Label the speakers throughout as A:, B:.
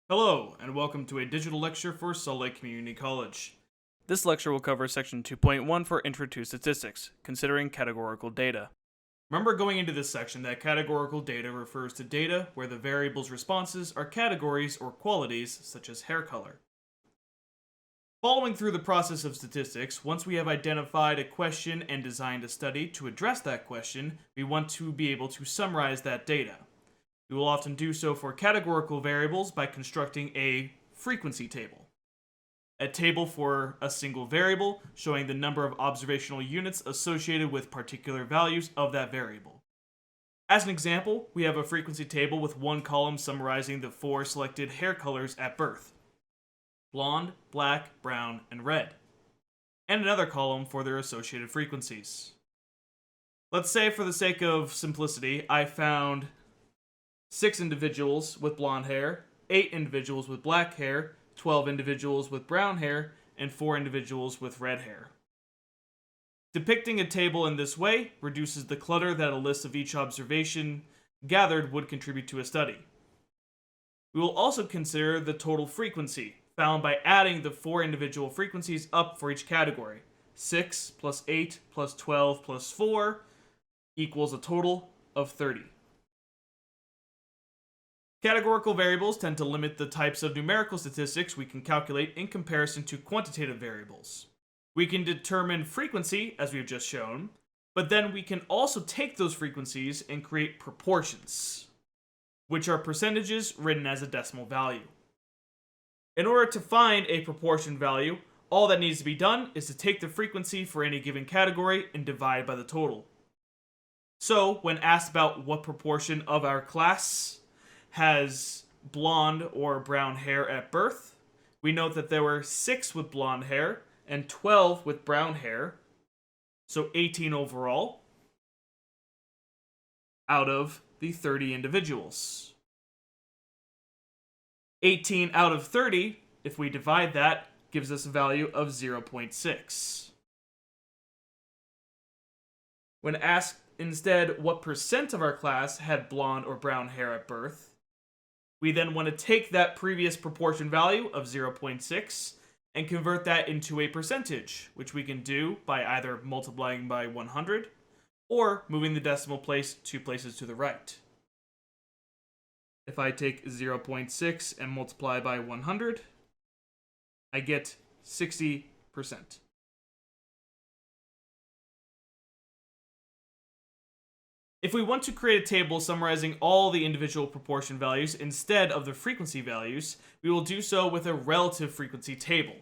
A: Hello, and welcome to a digital lecture for Salt Lake Community College. This lecture will cover Section 2.1 for Intro to Statistics, considering categorical data. Remember going into this section that categorical data refers to data where the variable's responses are categories or qualities, such as hair color. Following through the process of statistics, once we have identified a question and designed a study to address that question, we want to be able to summarize that data. We will often do so for categorical variables by constructing a frequency table. A table for a single variable showing the number of observational units associated with particular values of that variable. As an example, we have a frequency table with one column summarizing the 4 selected hair colors at birth: blonde, black, brown, and red, and another column for their associated frequencies. Let's say, for the sake of simplicity, I found 6 individuals with blonde hair, 8 individuals with black hair, 12 individuals with brown hair, and 4 individuals with red hair. Depicting a table in this way reduces the clutter that a list of each observation gathered would contribute to a study. We will also consider the total frequency, found by adding the 4 individual frequencies up for each category. 6 plus 8 plus 12 plus 4 equals a total of 30. Categorical variables tend to limit the types of numerical statistics we can calculate in comparison to quantitative variables. We can determine frequency, as we have just shown, but then we can also take those frequencies and create proportions, which are percentages written as a decimal value. In order to find a proportion value, all that needs to be done is to take the frequency for any given category and divide by the total. So, when asked about what proportion of our class has blonde or brown hair at birth, we note that there were 6 with blonde hair and 12 with brown hair, so 18 overall, out of the 30 individuals. 18 out of 30, if we divide that, gives us a value of 0.6. When asked instead what percent of our class had blonde or brown hair at birth, we then want to take that previous proportion value of 0.6 and convert that into a percentage, which we can do by either multiplying by 100 or moving the decimal place 2 places to the right. If I take 0.6 and multiply by 100, I get 60%. If we want to create a table summarizing all the individual proportion values instead of the frequency values, we will do so with a relative frequency table,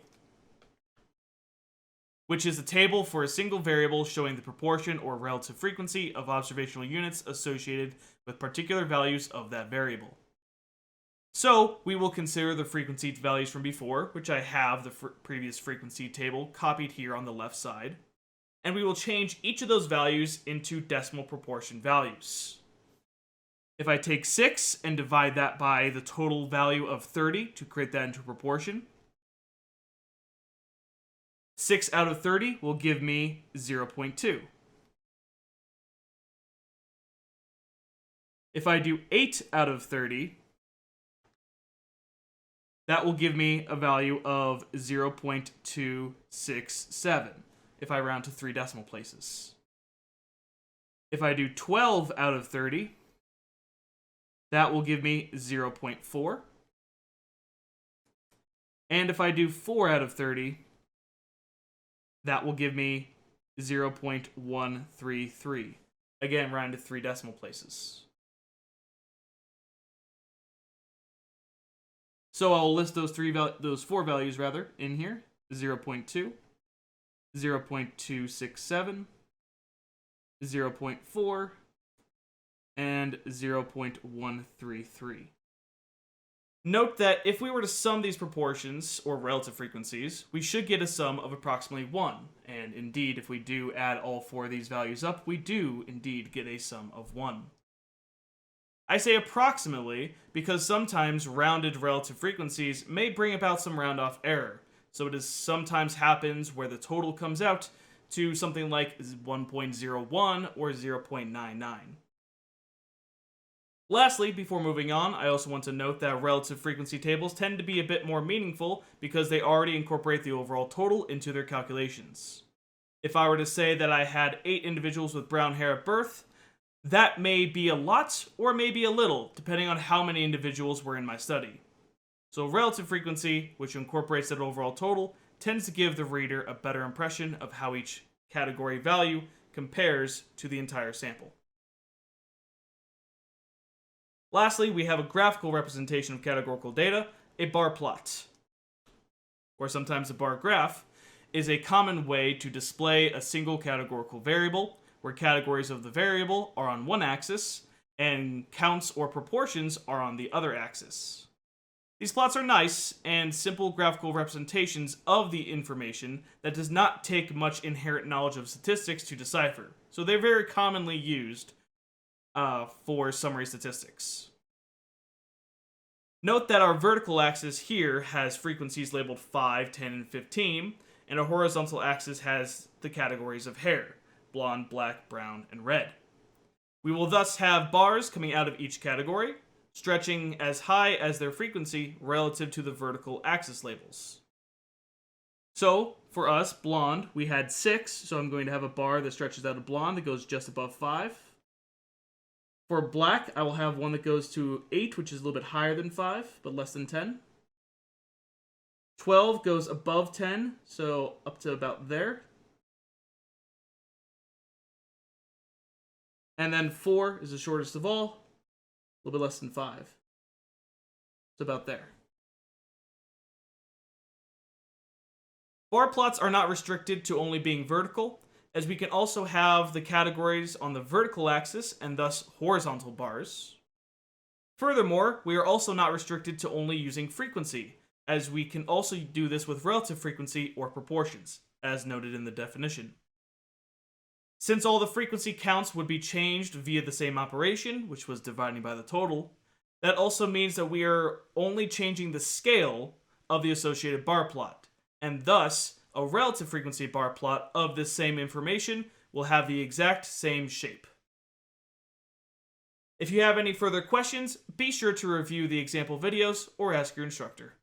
A: which is a table for a single variable showing the proportion or relative frequency of observational units associated with particular values of that variable. So, we will consider the frequency values from before, which I have the previous frequency table copied here on the left side, and we will change each of those values into decimal proportion values. If I take 6 and divide that by the total value of 30 to create that into proportion, 6 out of 30 will give me 0.2. If I do 8 out of 30, that will give me a value of 0.267. If I round to 3 decimal places. If I do 12 out of 30, that will give me 0.4. And if I do 4 out of 30, that will give me 0.133. Again, round to 3 decimal places. So I'll list those 4 values in here: 0.2. 0.267, 0.4, and 0.133. Note that if we were to sum these proportions, or relative frequencies, we should get a sum of approximately 1. And indeed, if we do add all 4 of these values up, we do indeed get a sum of 1. I say approximately because sometimes rounded relative frequencies may bring about some round-off error. So it sometimes happens where the total comes out to something like 1.01 or 0.99. Lastly, before moving on, I also want to note that relative frequency tables tend to be a bit more meaningful because they already incorporate the overall total into their calculations. If I were to say that I had 8 individuals with brown hair at birth, that may be a lot or maybe a little, depending on how many individuals were in my study. So relative frequency, which incorporates that overall total, tends to give the reader a better impression of how each category value compares to the entire sample. Lastly, we have a graphical representation of categorical data, a bar plot, or sometimes a bar graph, is a common way to display a single categorical variable, where categories of the variable are on one axis, and counts or proportions are on the other axis. These plots are nice and simple graphical representations of the information that does not take much inherent knowledge of statistics to decipher, so they're very commonly used for summary statistics. Note that our vertical axis here has frequencies labeled 5, 10, and 15, and a horizontal axis has the categories of hair, blonde, black, brown, and red. We will thus have bars coming out of each category, stretching as high as their frequency relative to the vertical axis labels. So, for us, blonde, we had 6, so I'm going to have a bar that stretches out of blonde that goes just above 5. For black, I will have one that goes to 8, which is a little bit higher than 5, but less than 10. 12 goes above 10, so up to about there. And then 4 is the shortest of all, a little bit less than 5. It's about there. Bar plots are not restricted to only being vertical, as we can also have the categories on the vertical axis and thus horizontal bars. Furthermore, we are also not restricted to only using frequency, as we can also do this with relative frequency or proportions, as noted in the definition. Since all the frequency counts would be changed via the same operation, which was dividing by the total, that also means that we are only changing the scale of the associated bar plot, and thus a relative frequency bar plot of this same information will have the exact same shape. If you have any further questions, be sure to review the example videos or ask your instructor.